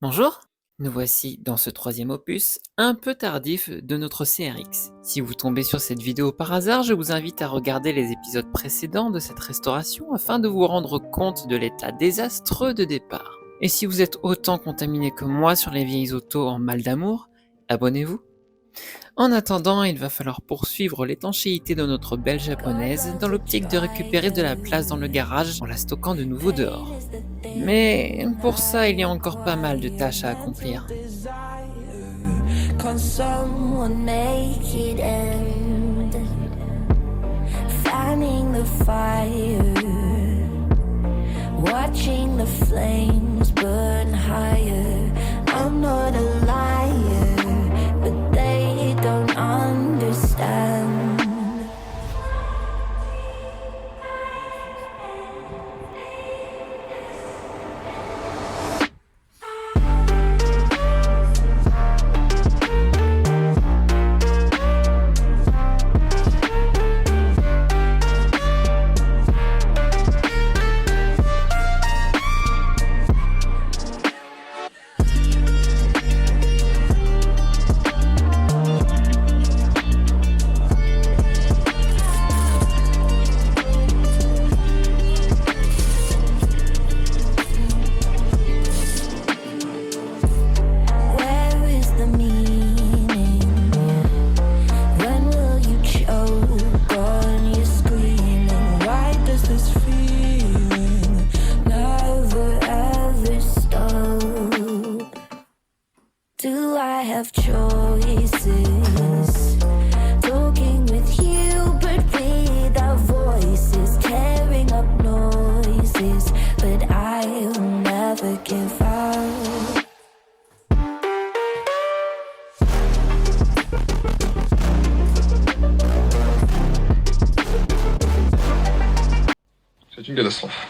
Bonjour, nous voici dans ce troisième opus, un peu tardif de notre CRX. Si vous tombez sur cette vidéo par hasard, je vous invite à regarder les épisodes précédents de cette restauration afin de vous rendre compte de l'état désastreux de départ. Et si vous êtes autant contaminé que moi sur les vieilles autos en mal d'amour, abonnez-vous. En attendant, il va falloir poursuivre l'étanchéité de notre belle japonaise dans l'optique de récupérer de la place dans le garage en la stockant de nouveau dehors. Mais pour ça, il y a encore pas mal de tâches à accomplir. Can someone make it end? Fanning the fire, watching the flames burn higher. I'm not a liar, but they don't understand. Where is the meaning? When will you choke on your screaming? Why does this feeling never ever stop? Do I have choices? Talking with you, but without voices, tearing up noises, but I'll never give up. C'est une catastrophe.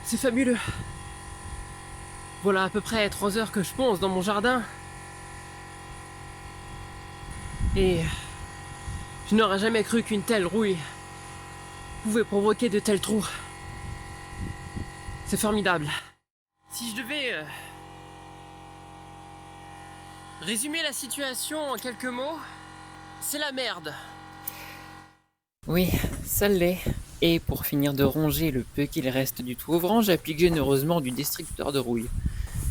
C'est fabuleux. Voilà à peu près 3 heures que je ponce dans mon jardin. Et je n'aurais jamais cru qu'une telle rouille pouvait provoquer de tels trous. C'est formidable. Si je devais résumer la situation en quelques mots, c'est la merde. Oui, ça l'est. Et pour finir de ronger le peu qu'il reste du tout ouvrant, j'applique généreusement du destructeur de rouille.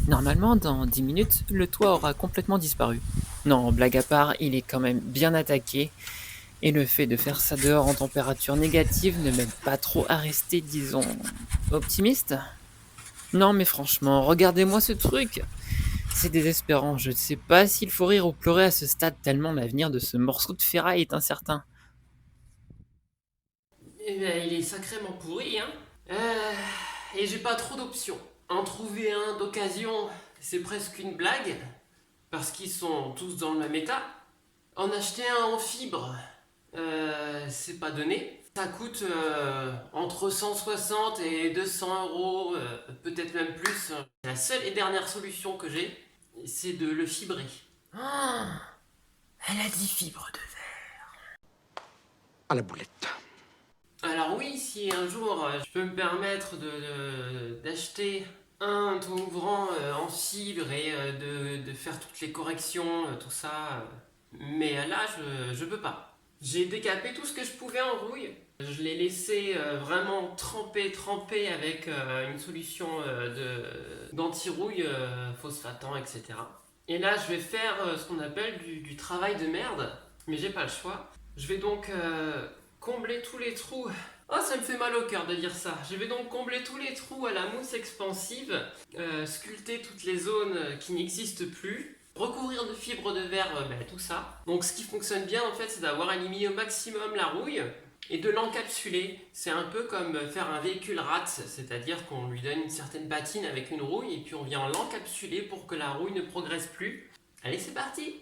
Normalement, dans 10 minutes, le toit aura complètement disparu. Non, blague à part, il est quand même bien attaqué. Et le fait de faire ça dehors en température négative ne m'aide pas trop à rester, disons, optimiste. Non mais franchement, regardez-moi ce truc. C'est désespérant, je ne sais pas s'il faut rire ou pleurer à ce stade tellement l'avenir de ce morceau de ferraille est incertain. Eh ben, il est sacrément pourri, hein. Et j'ai pas trop d'options. En trouver un d'occasion, c'est presque une blague, parce qu'ils sont tous dans le même état. En acheter un en fibre, c'est pas donné. Ça coûte entre 160 et 200 euros, peut-être même plus. La seule et dernière solution que j'ai, c'est de le fibrer. Ah, elle a dit fibre de verre. À la boulette. Alors oui, si un jour je peux me permettre d'acheter un tout ouvrant en fibre et de faire toutes les corrections, tout ça, mais là je peux pas. J'ai décapé tout ce que je pouvais en rouille. Je l'ai laissé vraiment tremper avec une solution d'anti-rouille, phosphatant, etc. Et là je vais faire ce qu'on appelle du travail de merde, mais j'ai pas le choix. Je vais donc combler tous les trous. Oh, ça me fait mal au cœur de dire ça. Je vais donc combler tous les trous à la mousse expansive, sculpter toutes les zones qui n'existent plus, recouvrir de fibres de verre, tout ça. Donc ce qui fonctionne bien en fait, c'est d'avoir éliminé au maximum la rouille et de l'encapsuler. C'est un peu comme faire un véhicule RAT, c'est-à-dire qu'on lui donne une certaine patine avec une rouille et puis on vient l'encapsuler pour que la rouille ne progresse plus. Allez, c'est parti!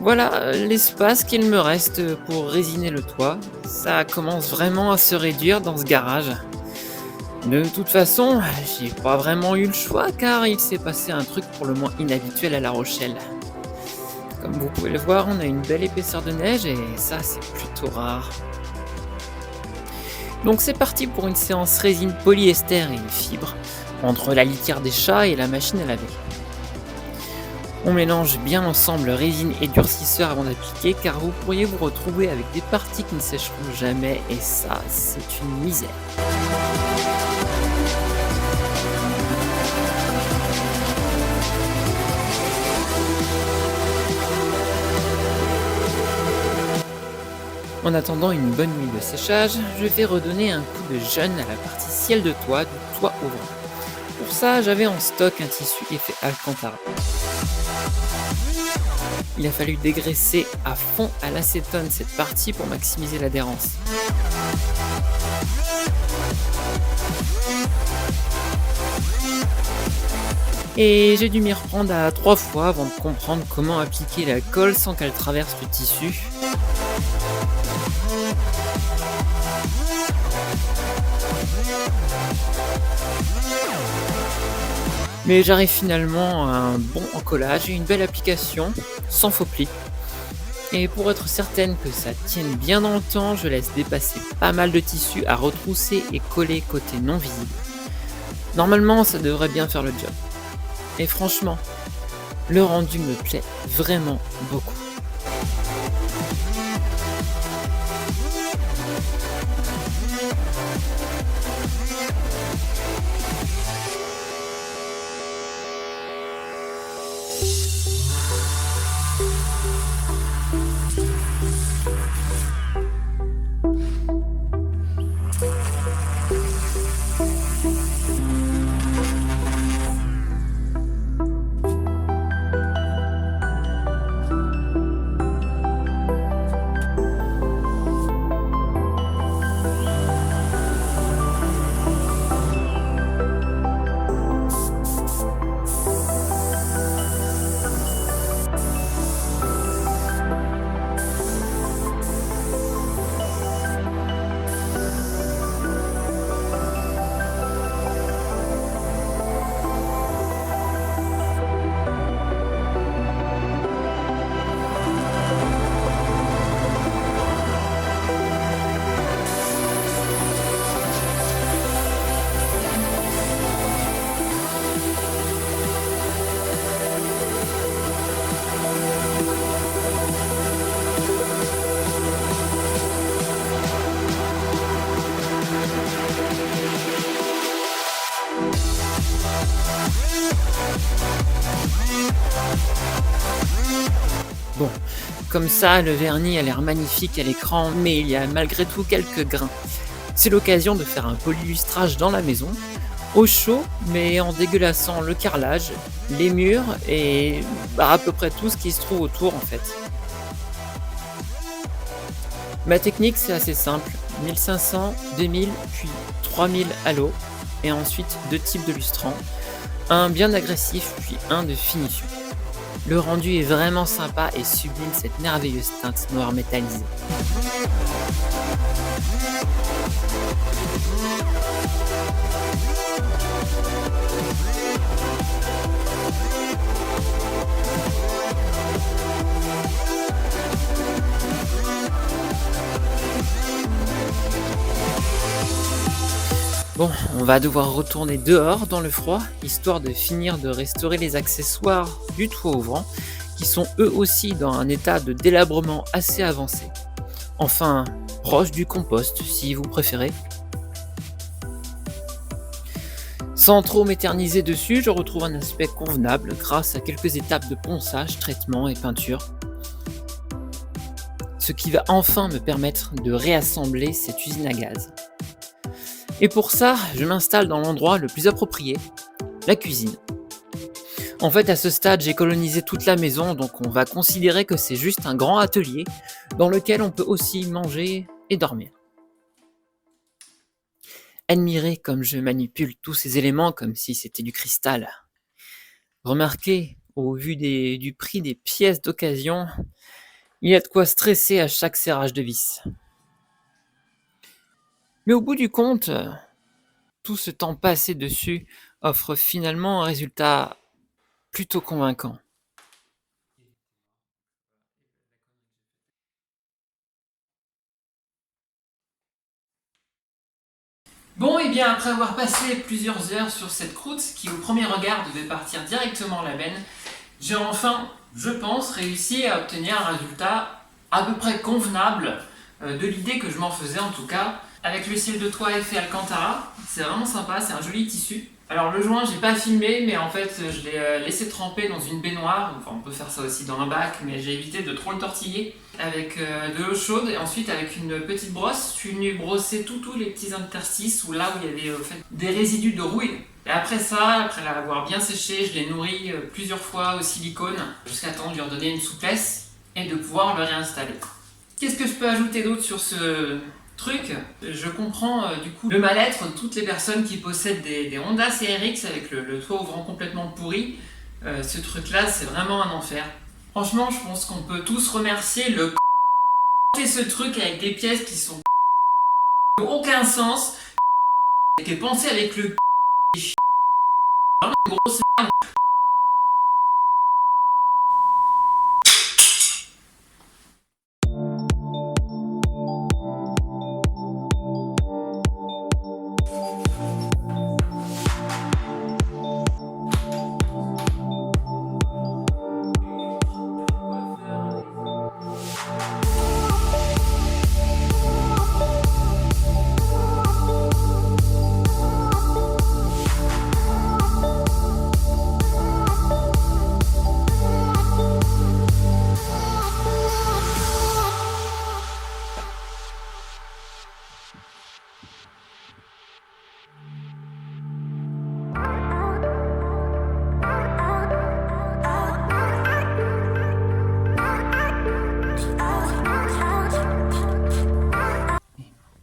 Voilà l'espace qu'il me reste pour résiner le toit. Ça commence vraiment à se réduire dans ce garage. De toute façon, j'ai pas vraiment eu le choix car il s'est passé un truc pour le moins inhabituel à La Rochelle. Comme vous pouvez le voir, on a une belle épaisseur de neige et ça c'est plutôt rare. Donc c'est parti pour une séance résine polyester et fibre entre la litière des chats et la machine à laver. On mélange bien ensemble résine et durcisseur avant d'appliquer car vous pourriez vous retrouver avec des parties qui ne sécheront jamais et ça, c'est une misère. En attendant une bonne nuit de séchage, je vais redonner un coup de jeune à la partie ciel de toit du toit ouvrant. Pour ça, j'avais en stock un tissu effet Alcantara. Il a fallu dégraisser à fond à l'acétone cette partie pour maximiser l'adhérence. Et j'ai dû m'y reprendre à 3 fois avant de comprendre comment appliquer la colle sans qu'elle traverse le tissu. Mais j'arrive finalement à un bon encollage et une belle application, sans faux plis. Et pour être certaine que ça tienne bien dans le temps, je laisse dépasser pas mal de tissu à retrousser et coller côté non visible. Normalement, ça devrait bien faire le job. Et franchement, le rendu me plaît vraiment beaucoup. Bon, comme ça, le vernis a l'air magnifique à l'écran, mais il y a malgré tout quelques grains. C'est l'occasion de faire un polylustrage dans la maison, au chaud, mais en dégueulassant le carrelage, les murs et à peu près tout ce qui se trouve autour en fait. Ma technique c'est assez simple, 1500, 2000, puis 3000 à l'eau, et ensuite deux types de lustrants, un bien agressif puis un de finition. Le rendu est vraiment sympa et sublime cette merveilleuse teinte noire métallisée. Bon, on va devoir retourner dehors dans le froid, histoire de finir de restaurer les accessoires du toit ouvrant, qui sont eux aussi dans un état de délabrement assez avancé. Enfin, proche du compost si vous préférez. Sans trop m'éterniser dessus, je retrouve un aspect convenable grâce à quelques étapes de ponçage, traitement et peinture. Ce qui va enfin me permettre de réassembler cette usine à gaz. Et pour ça, je m'installe dans l'endroit le plus approprié, la cuisine. En fait, à ce stade, j'ai colonisé toute la maison, donc on va considérer que c'est juste un grand atelier dans lequel on peut aussi manger et dormir. Admirez comme je manipule tous ces éléments comme si c'était du cristal. Remarquez, au vu du prix des pièces d'occasion, il y a de quoi stresser à chaque serrage de vis. Mais au bout du compte, tout ce temps passé dessus offre finalement un résultat plutôt convaincant. Bon, et bien après avoir passé plusieurs heures sur cette croûte, qui au premier regard devait partir directement à la benne, j'ai enfin, je pense, réussi à obtenir un résultat à peu près convenable de l'idée que je m'en faisais en tout cas. Avec le ciel de toit effet Alcantara, c'est vraiment sympa, c'est un joli tissu. Alors le joint, j'ai pas filmé, mais en fait je l'ai laissé tremper dans une baignoire. Enfin, on peut faire ça aussi dans un bac, mais j'ai évité de trop le tortiller. Avec de l'eau chaude, et ensuite avec une petite brosse, je suis venu brosser tous les petits interstices où là où il y avait des résidus de rouille. Et après ça, après l'avoir bien séché, je l'ai nourri plusieurs fois au silicone, jusqu'à temps de lui redonner une souplesse et de pouvoir le réinstaller. Qu'est-ce que je peux ajouter d'autre sur ce truc? Je comprends du coup le mal-être de toutes les personnes qui possèdent des Honda CRX avec le toit ouvrant complètement pourri. Ce truc-là, c'est vraiment un enfer. Franchement, je pense qu'on peut tous remercier le fait ce truc avec des pièces qui sont aucun sens, qui est pensé avec le vraiment une grosse merde.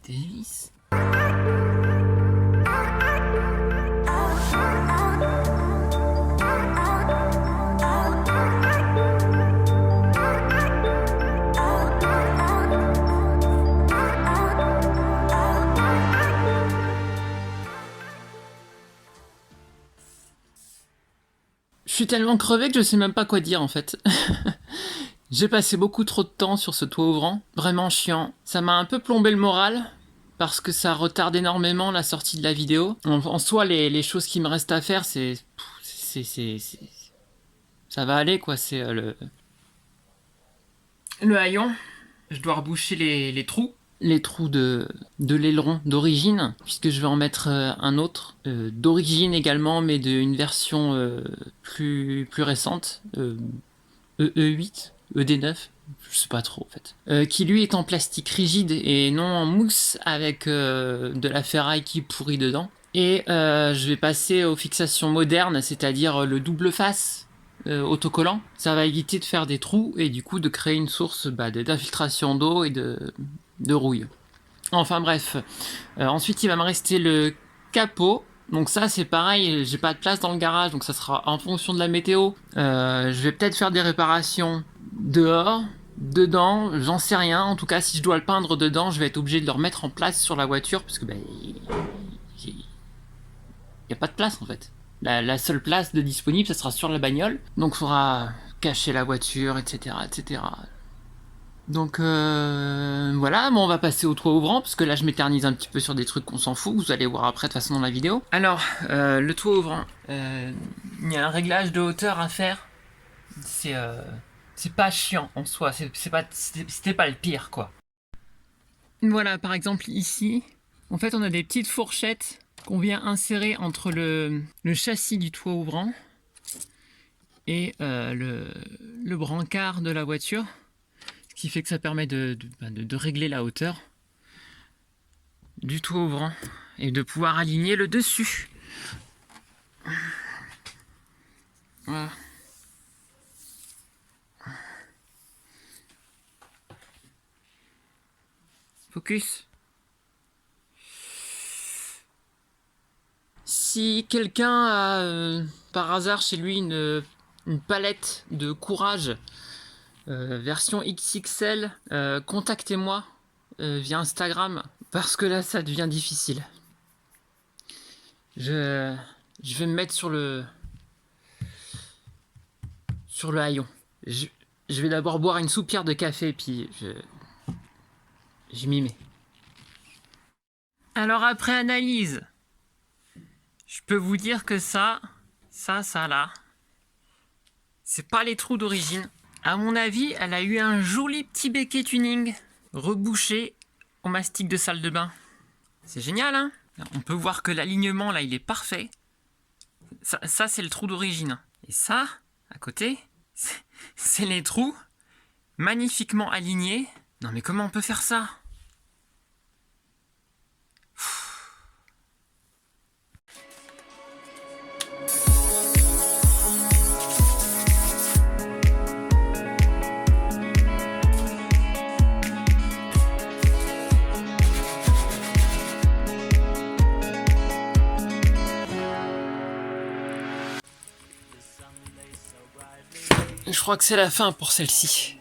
Davis. Je suis tellement crevé que je sais même pas quoi dire en fait. J'ai passé beaucoup trop de temps sur ce toit ouvrant, vraiment chiant. Ça m'a un peu plombé le moral, parce que ça retarde énormément la sortie de la vidéo. En soi, les choses qui me restent à faire, ça va aller quoi, c'est le haillon. Je dois reboucher les trous. Les trous de l'aileron d'origine, puisque je vais en mettre un autre, d'origine également, mais d'une version plus récente. EE8, ED9, je sais pas trop en fait, qui lui est en plastique rigide et non en mousse avec de la ferraille qui pourrit dedans. Et je vais passer aux fixations modernes, c'est-à-dire le double face autocollant. Ça va éviter de faire des trous et du coup de créer une source d'infiltration d'eau et de rouille. Enfin bref, ensuite il va me rester le capot. Donc ça c'est pareil, j'ai pas de place dans le garage, donc ça sera en fonction de la météo. Je vais peut-être faire des réparations dehors, dedans, j'en sais rien. En tout cas si je dois le peindre dedans, je vais être obligé de le remettre en place sur la voiture parce que il y a pas de place en fait. La seule place de disponible, ça sera sur la bagnole. Donc il faudra cacher la voiture, etc. etc. Donc voilà, bon, on va passer au toit ouvrant, parce que là je m'éternise un petit peu sur des trucs qu'on s'en fout, vous allez voir après de toute façon dans la vidéo. Alors, le toit ouvrant, il y a un réglage de hauteur à faire. C'est pas chiant en soi, c'était pas le pire quoi. Voilà, par exemple ici, en fait on a des petites fourchettes qu'on vient insérer entre le châssis du toit ouvrant et le brancard de la voiture. Ce qui fait que ça permet de régler la hauteur du toit ouvrant et de pouvoir aligner le dessus. Voilà. Focus. Si quelqu'un a par hasard chez lui une palette de courage version XXL, contactez-moi via Instagram parce que là ça devient difficile. Je vais me mettre sur le haillon. Je vais d'abord boire une soupière de café puis je m'y mets. Alors après analyse, je peux vous dire que ça là, c'est pas les trous d'origine. À mon avis, elle a eu un joli petit béquet tuning rebouché au mastic de salle de bain. C'est génial, hein? On peut voir que l'alignement, là, il est parfait. Ça c'est le trou d'origine. Et ça, à côté, c'est les trous magnifiquement alignés. Non mais comment on peut faire ça? Je crois que c'est la fin pour celle-ci.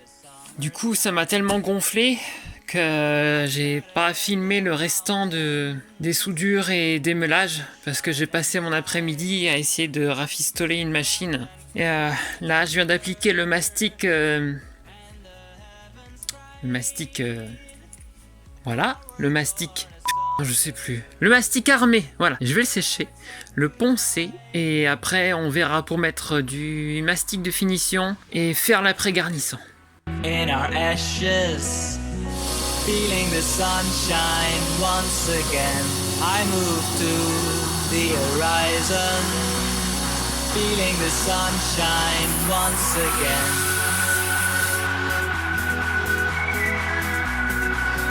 Du coup, ça m'a tellement gonflé que j'ai pas filmé le restant des soudures et des meulages parce que j'ai passé mon après-midi à essayer de rafistoler une machine. Et là, je viens d'appliquer le mastic. Voilà, le mastic. Je sais plus. Le mastic armé, voilà. Je vais le sécher, le poncer et après on verra pour mettre du mastic de finition et faire l'après-garnissant. In our ashes, feeling the sunshine once again. I move to the horizon, feeling the sunshine once again.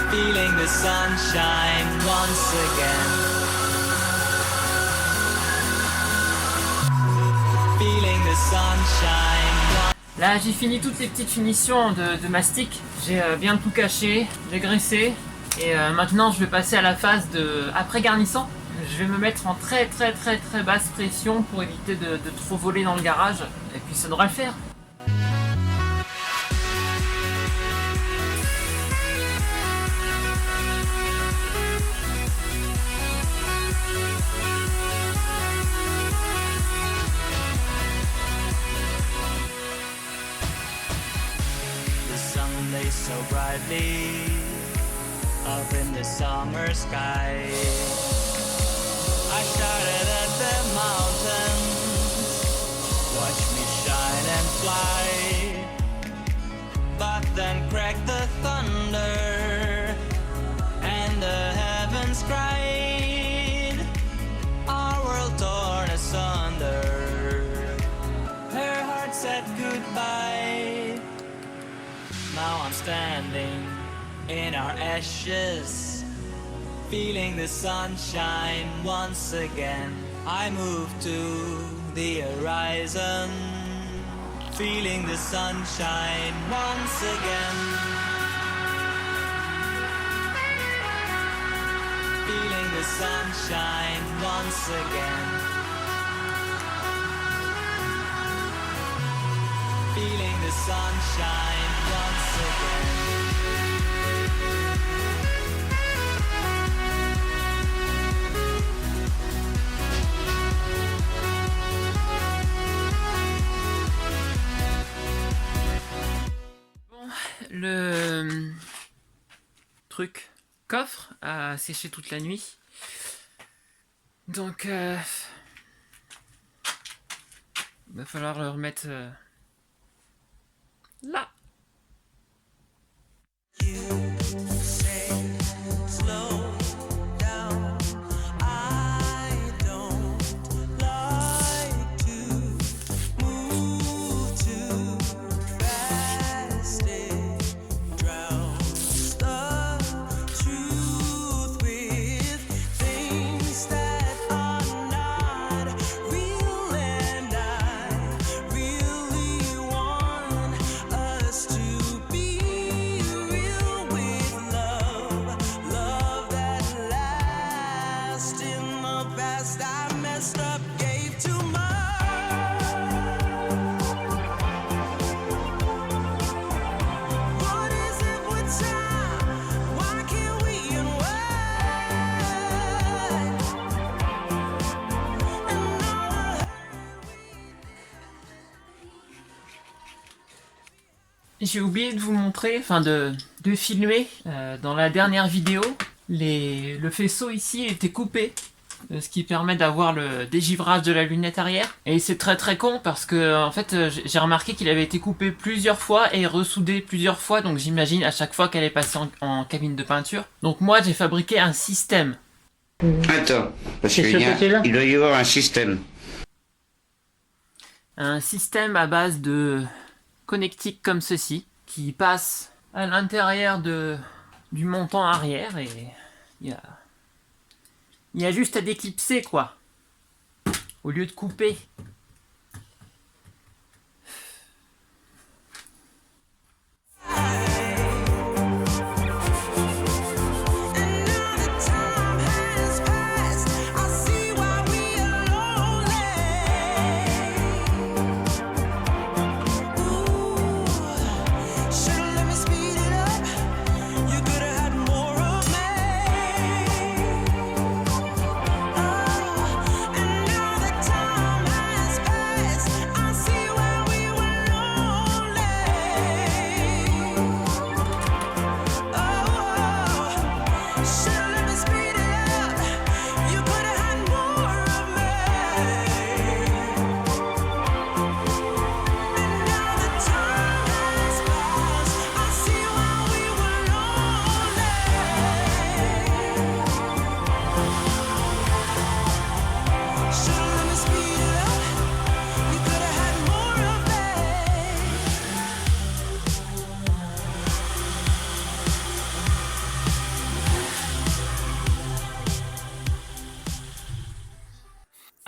Feeling the sunshine once again. Feeling the sunshine. Là, j'ai fini toutes les petites finitions de mastic. J'ai bien tout caché, j'ai graissé. Et maintenant, je vais passer à la phase de après-garnissant. Je vais me mettre en très basse pression pour éviter de trop voler dans le garage. Et puis ça devrait le faire. So brightly up in the summer sky, I shouted at the mountains, watch me shine and fly. But then cracked the thunder and the heavens cried, our world torn asunder. Her heart said goodbye. Now I'm standing in our ashes, feeling the sunshine once again. I move to the horizon, feeling the sunshine once again. Feeling the sunshine once again. Feeling the sunshine once again. Le truc coffre a séché toute la nuit. Donc, va falloir le remettre là. J'ai oublié de vous montrer, enfin de filmer dans la dernière vidéo, le faisceau ici était coupé, ce qui permet d'avoir le dégivrage de la lunette arrière. Et c'est très très con parce que en fait j'ai remarqué qu'il avait été coupé plusieurs fois et ressoudé plusieurs fois, donc j'imagine à chaque fois qu'elle est passée en cabine de peinture. Donc moi j'ai fabriqué un système. Attends, parce qu'il doit y avoir un système. Un système à base de connectique comme ceci, qui passe à l'intérieur du montant arrière et il y a juste à déclipser quoi, au lieu de couper.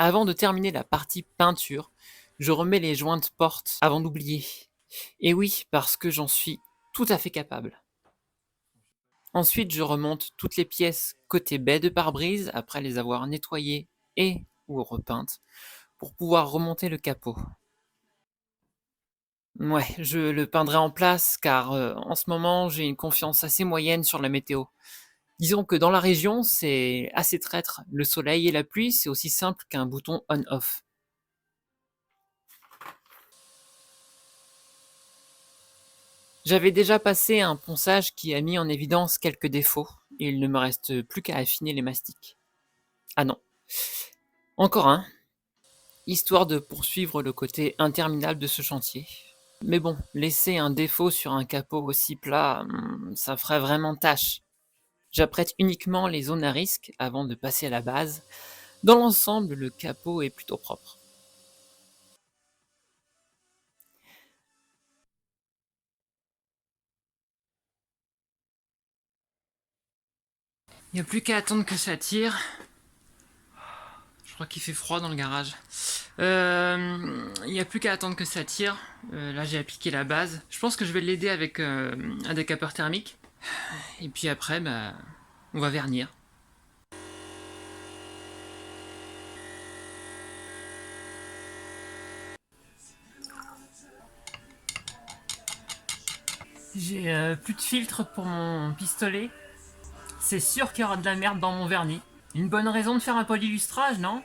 Avant de terminer la partie peinture, je remets les jointes portes avant d'oublier. Et oui, parce que j'en suis tout à fait capable. Ensuite, je remonte toutes les pièces côté baie de pare-brise après les avoir nettoyées et ou repeintes pour pouvoir remonter le capot. Ouais, je le peindrai en place car en ce moment j'ai une confiance assez moyenne sur la météo. Disons que dans la région, c'est assez traître. Le soleil et la pluie, c'est aussi simple qu'un bouton on-off. J'avais déjà passé un ponçage qui a mis en évidence quelques défauts, et il ne me reste plus qu'à affiner les mastiques. Ah non. Encore un, histoire de poursuivre le côté interminable de ce chantier. Mais bon, laisser un défaut sur un capot aussi plat, ça ferait vraiment tâche. J'apprête uniquement les zones à risque avant de passer à la base. Dans l'ensemble, le capot est plutôt propre. Il n'y a plus qu'à attendre que ça tire. Je crois qu'il fait froid dans le garage. Il n'y a plus qu'à attendre que ça tire. Là, j'ai appliqué la base. Je pense que je vais l'aider avec un décapeur thermique. Et puis après, bah, on va vernir. J'ai plus de filtre pour mon pistolet. C'est sûr qu'il y aura de la merde dans mon vernis. Une bonne raison de faire un polylustrage, non?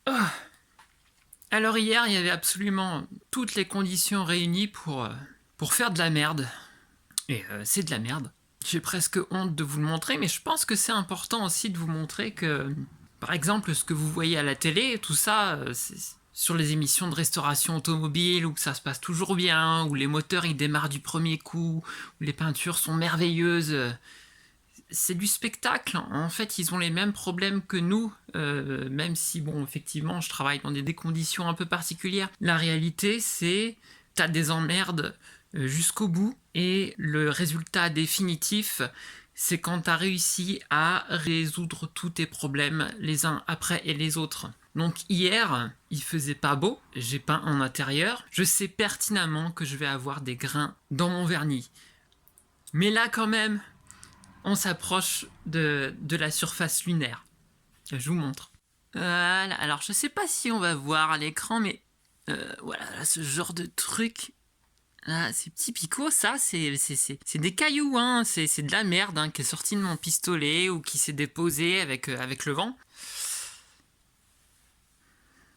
Oh. Alors hier, il y avait absolument toutes les conditions réunies pour faire de la merde. Et c'est de la merde. J'ai presque honte de vous le montrer, mais je pense que c'est important aussi de vous montrer que, par exemple, ce que vous voyez à la télé, tout ça, c'est sur les émissions de restauration automobile, où ça se passe toujours bien, où les moteurs ils démarrent du premier coup, où les peintures sont merveilleuses. C'est du spectacle. En fait, ils ont les mêmes problèmes que nous, même si, bon, effectivement, je travaille dans des conditions un peu particulières. La réalité, c'est t'as des emmerdes jusqu'au bout, et le résultat définitif, c'est quand t'as réussi à résoudre tous tes problèmes les uns après et les autres. Donc hier, il faisait pas beau, j'ai peint en intérieur, je sais pertinemment que je vais avoir des grains dans mon vernis. Mais là quand même, on s'approche de la surface lunaire. Je vous montre. Voilà, alors je sais pas si on va voir à l'écran, mais voilà, là, ce genre de truc... Ah, ces petits picots, ça, c'est des cailloux, hein. C'est de la merde hein, qui est sortie de mon pistolet ou qui s'est déposée avec le vent.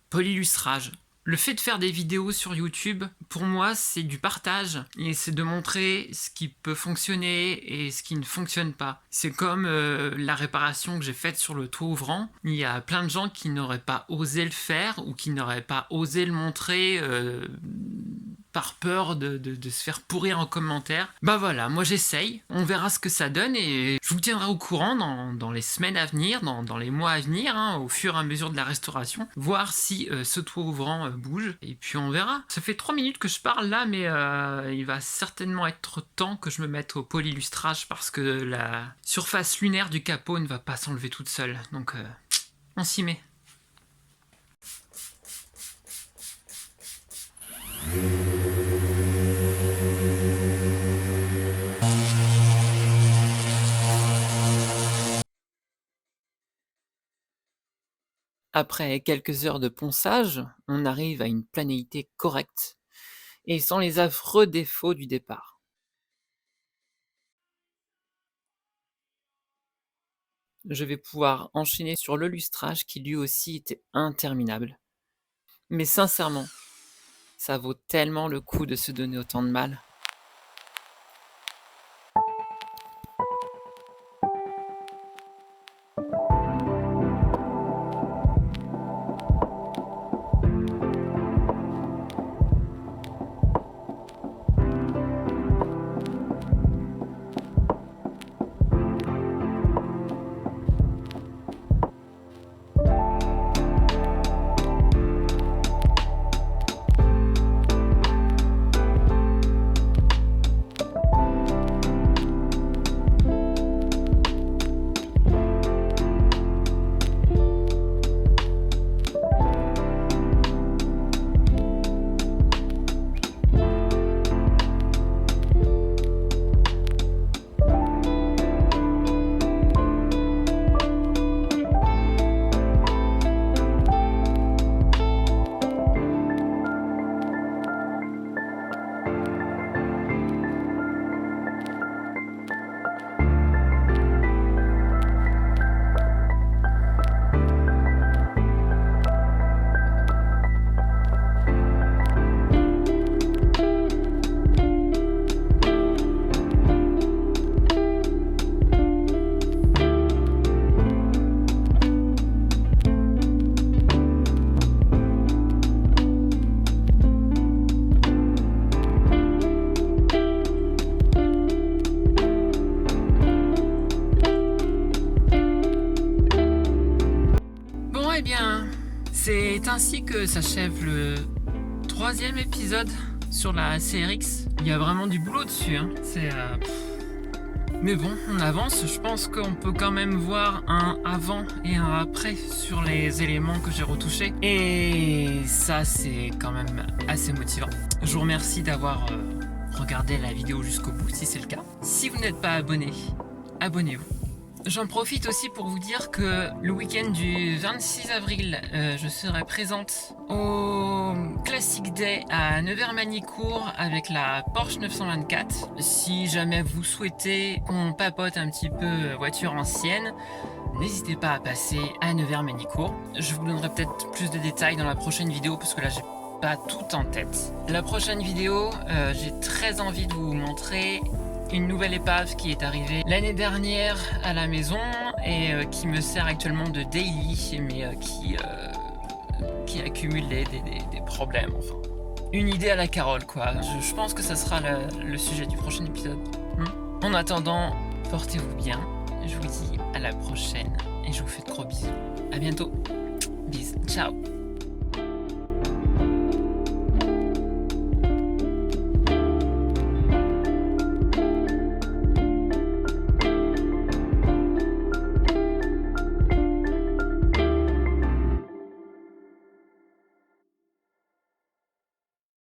Polylustrage. Le fait de faire des vidéos sur YouTube, pour moi, c'est du partage. Et c'est de montrer ce qui peut fonctionner et ce qui ne fonctionne pas. C'est comme la réparation que j'ai faite sur le toit ouvrant. Il y a plein de gens qui n'auraient pas osé le faire ou qui n'auraient pas osé le montrer par peur de se faire pourrir en commentaire. Bah voilà, moi j'essaye. On verra ce que ça donne et je vous tiendrai au courant dans les semaines à venir, dans les mois à venir, hein, au fur et à mesure de la restauration. Voir si ce toit ouvrant bouge, et puis on verra. Ça fait 3 minutes que je parle là, mais il va certainement être temps que je me mette au polylustrage parce que la surface lunaire du capot ne va pas s'enlever toute seule. Donc on s'y met. Après quelques heures de ponçage, on arrive à une planéité correcte et sans les affreux défauts du départ. Je vais pouvoir enchaîner sur le lustrage qui lui aussi était interminable. Mais sincèrement, ça vaut tellement le coup de se donner autant de mal. C'est ainsi que s'achève le 3e épisode sur la CRX. Il y a vraiment du boulot dessus, hein. Mais bon, on avance. Je pense qu'on peut quand même voir un avant et un après sur les éléments que j'ai retouchés. Et ça, c'est quand même assez motivant. Je vous remercie d'avoir regardé la vidéo jusqu'au bout, si c'est le cas. Si vous n'êtes pas abonné, abonnez-vous. J'en profite aussi pour vous dire que le week-end du 26 avril, je serai présente au Classic Day à Nevers-Magny-Cours avec la Porsche 924. Si jamais vous souhaitez qu'on papote un petit peu voiture ancienne, n'hésitez pas à passer à Nevers-Magny-Cours. Je vous donnerai peut-être plus de détails dans la prochaine vidéo parce que là j'ai pas tout en tête. La prochaine vidéo, j'ai très envie de vous montrer une nouvelle épave qui est arrivée l'année dernière à la maison et qui me sert actuellement de daily, mais qui accumule des problèmes, enfin. Une idée à la Carole, quoi. Je pense que ça sera le sujet du prochain épisode. En attendant, portez-vous bien. Je vous dis à la prochaine et je vous fais de gros bisous. À bientôt. Bisous. Ciao.